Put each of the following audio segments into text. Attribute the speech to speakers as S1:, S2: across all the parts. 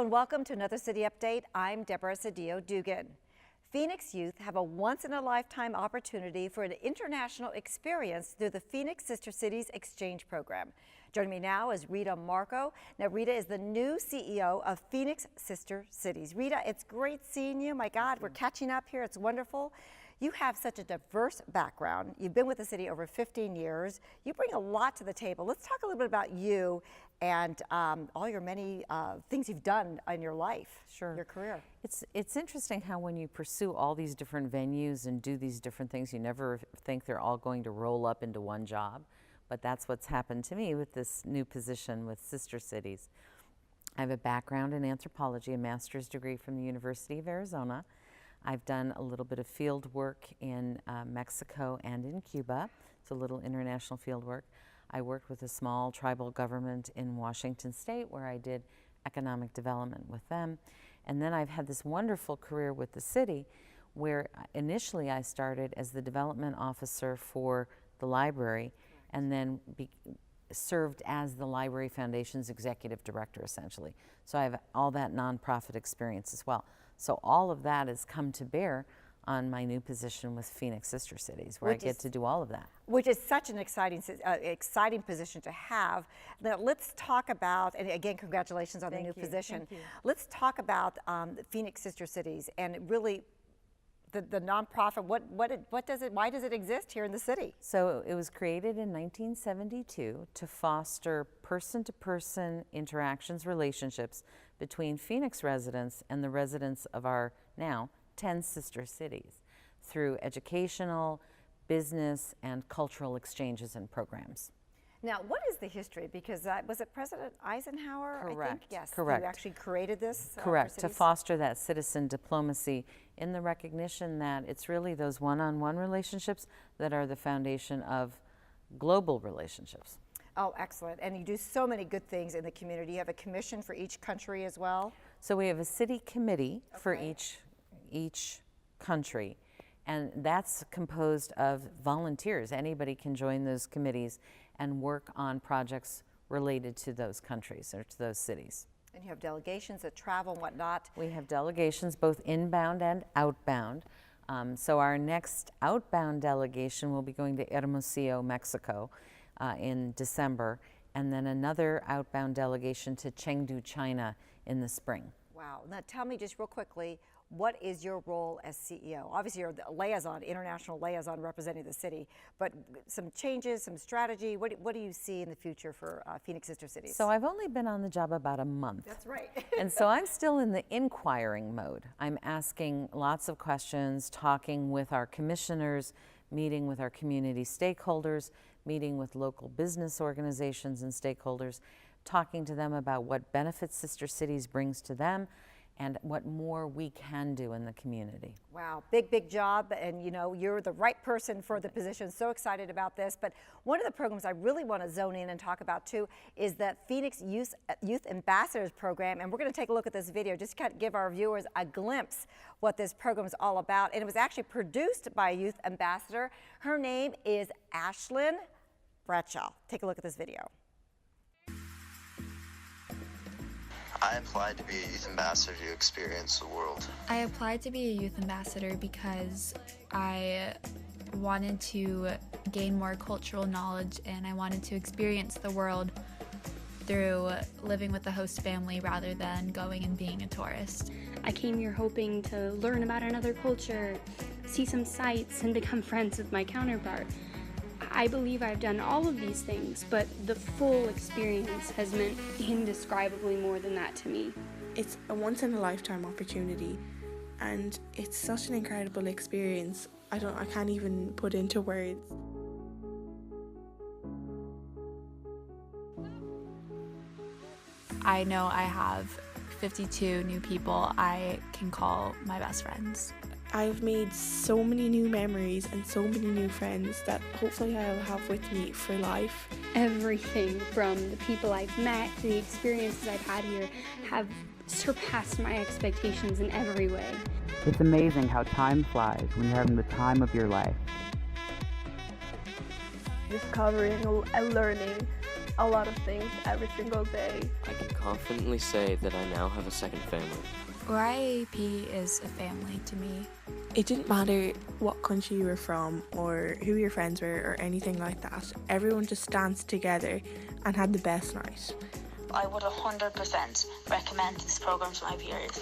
S1: and welcome to another City Update. I'm Deborah Cedillo-Dugan. Phoenix youth have a once-in-a-lifetime opportunity for an international experience through the Phoenix Sister Cities Exchange Program. Joining me now is Rita Marko. Now, Rita is the new CEO of Phoenix Sister Cities. Rita, it's great seeing you. My God, we're catching up here. It's wonderful. You have such a diverse background. You've been with the city over 15 years. You bring a lot to the table. Let's talk a little bit about you and all your many things you've done in your life, your career.
S2: It's interesting how when you pursue all these different venues and do these different things, you never think they're all going to roll up into one job. But that's what's happened to me with this new position with Sister Cities. I have a background in anthropology, a master's degree from the University of Arizona. I've done a little bit of field work in Mexico and in Cuba. It's a little international field work. I worked with a small tribal government in Washington State where I did economic development with them. And then I've had this wonderful career with the city where initially I started as the development officer for the library and then served as the Library Foundation's executive director, essentially. So I have all that nonprofit experience as well. So all of that has come to bear on my new position with Phoenix Sister Cities, where I get to do all of that.
S1: Which is such an exciting position to have. Now let's talk about, and again, congratulations on the new position.
S3: Thank you.
S1: Let's talk about Phoenix Sister Cities and really the nonprofit. Why does it exist here in the city?
S2: So it was created in 1972 to foster person-to-person interactions, relationships between Phoenix residents and the residents of our now 10 sister cities through educational, business, and cultural exchanges and programs.
S1: Now, what is the history? Because was it President Eisenhower?
S2: Correct.
S1: I think? Yes.
S2: Correct.
S1: Who actually created this?
S2: Correct. To foster that citizen diplomacy in the recognition that it's really those one-on-one relationships that are the foundation of global relationships.
S1: Oh, excellent. And you do so many good things in the community. You have a commission for each country as well?
S2: So we have a city committee for each country, and that's composed of volunteers. Anybody can join those committees and work on projects related to those countries or to those cities.
S1: And you have delegations that travel and whatnot.
S2: We have delegations both inbound and outbound. So our next outbound delegation will be going to Hermosillo, Mexico in December, and then another outbound delegation to Chengdu, China in the spring.
S1: Wow. Now tell me just real quickly, what is your role as CEO? Obviously you're the liaison, international liaison representing the city, but some changes, some strategy, what do you see in the future for Phoenix Sister Cities?
S2: So I've only been on the job about a month.
S1: That's right.
S2: And so I'm still in the inquiring mode. I'm asking lots of questions, talking with our commissioners, meeting with our community stakeholders, meeting with local business organizations and stakeholders, talking to them about what benefits Sister Cities brings to them and what more we can do in the community.
S1: Wow, big job, and you know, you're the right person for the position. So excited about this. But one of the programs I really want to zone in and talk about too is the Phoenix Youth Ambassadors Program, and we're going to take a look at this video just to kind of give our viewers a glimpse what this program is all about. And it was actually produced by a youth ambassador. Her name is Ashlyn Bradshaw. Take a look at this video.
S4: I applied to be a youth ambassador to experience the world.
S5: I applied to be a youth ambassador because I wanted to gain more cultural knowledge and I wanted to experience the world through living with the host family rather than going and being a tourist.
S3: I came here hoping to learn about another culture, see some sights, and become friends with my counterpart. I believe I've done all of these things, but the full experience has meant indescribably more than that to me.
S6: It's a once-in-a-lifetime opportunity, and it's such an incredible experience. I can't even put into words.
S5: I know I have 52 new people I can call my best friends.
S6: I've made so many new memories and so many new friends that hopefully I'll have with me for life.
S3: Everything from the people I've met to the experiences I've had here have surpassed my expectations in every way.
S7: It's amazing how time flies when you're having the time of your life.
S8: Discovering and learning a lot of things every single day.
S9: I can confidently say that I now have a second family.
S5: YAP is a family to me.
S6: It didn't matter what country you were from or who your friends were or anything like that. Everyone just danced together and had the best night.
S10: I would 100% recommend this program to my peers.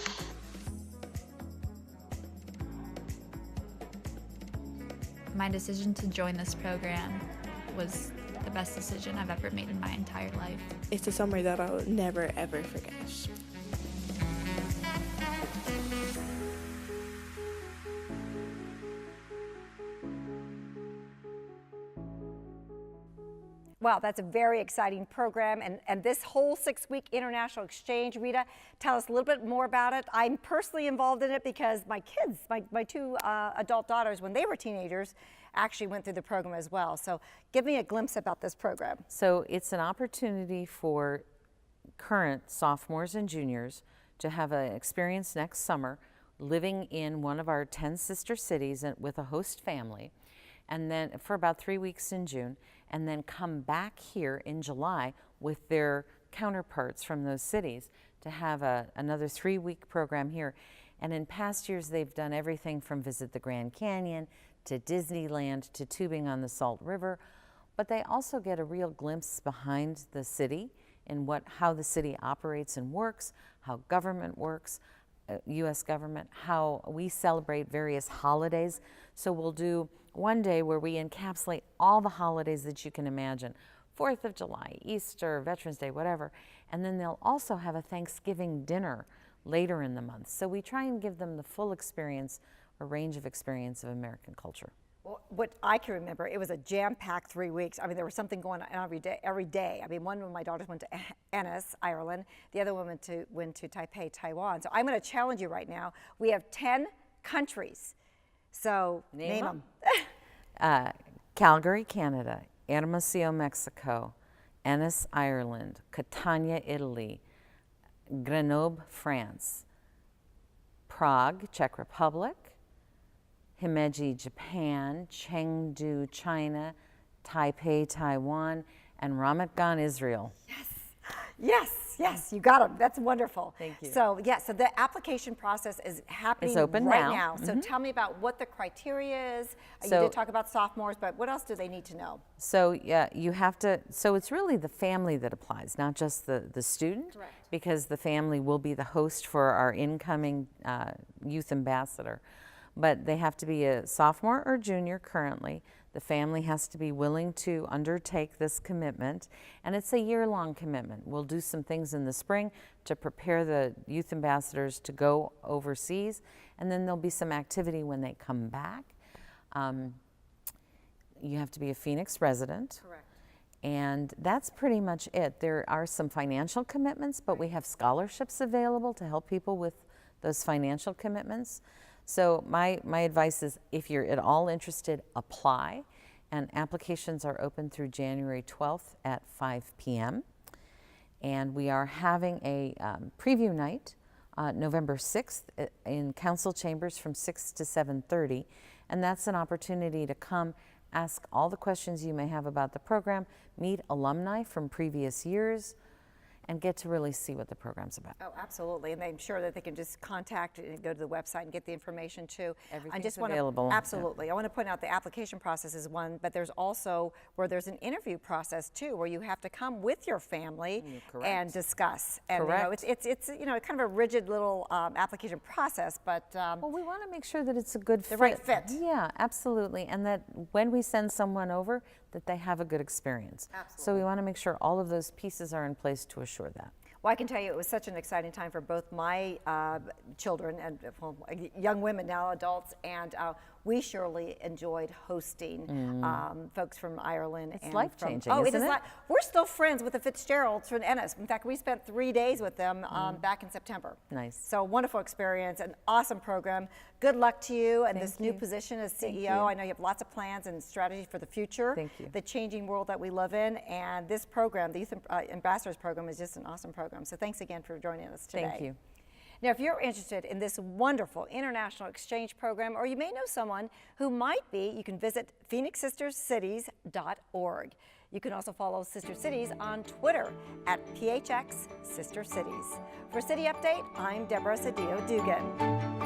S5: My decision to join this program was the best decision I've ever made in my entire life.
S6: It's a summer that I'll never ever forget.
S1: Wow, that's a very exciting program, and this whole 6-week international exchange, Rita, tell us a little bit more about it. I'm personally involved in it because my kids, my two adult daughters, when they were teenagers, actually went through the program as well. So give me a glimpse about this program.
S2: So it's an opportunity for current sophomores and juniors to have an experience next summer living in one of our 10 sister cities with a host family, and then for about 3 weeks in June, and then come back here in July with their counterparts from those cities to have another 3-week program here. And in past years, they've done everything from visit the Grand Canyon to Disneyland to tubing on the Salt River, but they also get a real glimpse behind the city and how the city operates and works, how government works, U.S. government, how we celebrate various holidays. So we'll do one day where we encapsulate all the holidays that you can imagine, 4th of July, Easter, Veterans Day, whatever. And then they'll also have a Thanksgiving dinner later in the month. So we try and give them the full experience, a range of experience of American culture.
S1: Well, what I can remember, it was a jam-packed 3 weeks. I mean, there was something going on every day. I mean, one of my daughters went to Ennis, Ireland. The other one went to Taipei, Taiwan. So I'm going to challenge you right now. We have 10 countries. So name them.
S2: Calgary, Canada, Hermosillo, Mexico, Ennis, Ireland, Catania, Italy, Grenoble, France, Prague, Czech Republic, Himeji, Japan, Chengdu, China, Taipei, Taiwan, and Ramat Gan, Israel.
S1: Yes, you got them. That's wonderful.
S2: Thank you.
S1: So, so the application process is happening
S2: It's open
S1: right
S2: now.
S1: So tell me about what the criteria is.
S2: So,
S1: you did talk about sophomores, but what else do they need to know?
S2: So, yeah, you have to, so it's really the family that applies, not just the student.
S1: Correct.
S2: Because the family will be the host for our incoming youth ambassador. But they have to be a sophomore or junior currently. The family has to be willing to undertake this commitment, and it's a year-long commitment. We'll do some things in the spring to prepare the youth ambassadors to go overseas, and then there'll be some activity when they come back. You have to be a Phoenix resident.
S1: Correct.
S2: And that's pretty much it. There are some financial commitments, but we have scholarships available to help people with those financial commitments. So my advice is, if you're at all interested, apply. And applications are open through January 12th at 5 p.m. And we are having a preview night November 6th in council chambers from 6 to 7:30. And that's an opportunity to come ask all the questions you may have about the program, meet alumni from previous years, and get to really see what the program's about.
S1: Oh, absolutely, and I'm sure that they can just contact and go to the website and get the information too.
S2: Everything's available.
S1: Absolutely. I want to point out the application process is one, but there's also where there's an interview process too, where you have to come with your family and discuss. And
S2: Correct.
S1: it's kind of a rigid little application process, but
S2: well, we want to make sure that it's a good fit.
S1: The right fit.
S2: Yeah, absolutely, and that when we send someone over, that they have a good experience.
S1: Absolutely.
S2: So we want to make sure all of those pieces are in place to assure that.
S1: Well, I can tell you it was such an exciting time for both my children and young women, now adults, and we surely enjoyed hosting folks from Ireland.
S2: It's life-changing,
S1: it
S2: isn't
S1: is.
S2: it?
S1: We're still friends with the Fitzgeralds from Ennis. In fact, we spent 3 days with them back in September.
S2: Nice.
S1: So wonderful experience, an awesome program. Good luck to you and this new position as CEO. I know you have lots of plans and strategy for the future.
S2: Thank you.
S1: The changing world that we live in, and this program, the Youth Ambassadors Program, is just an awesome program. So thanks again for joining us today.
S2: Thank you.
S1: Now, if you're interested in this wonderful international exchange program, or you may know someone who might be, you can visit phoenixsistercities.org. You can also follow Sister Cities on Twitter at PHX Sister Cities. For City Update, I'm Deborah Cedillo Dugan.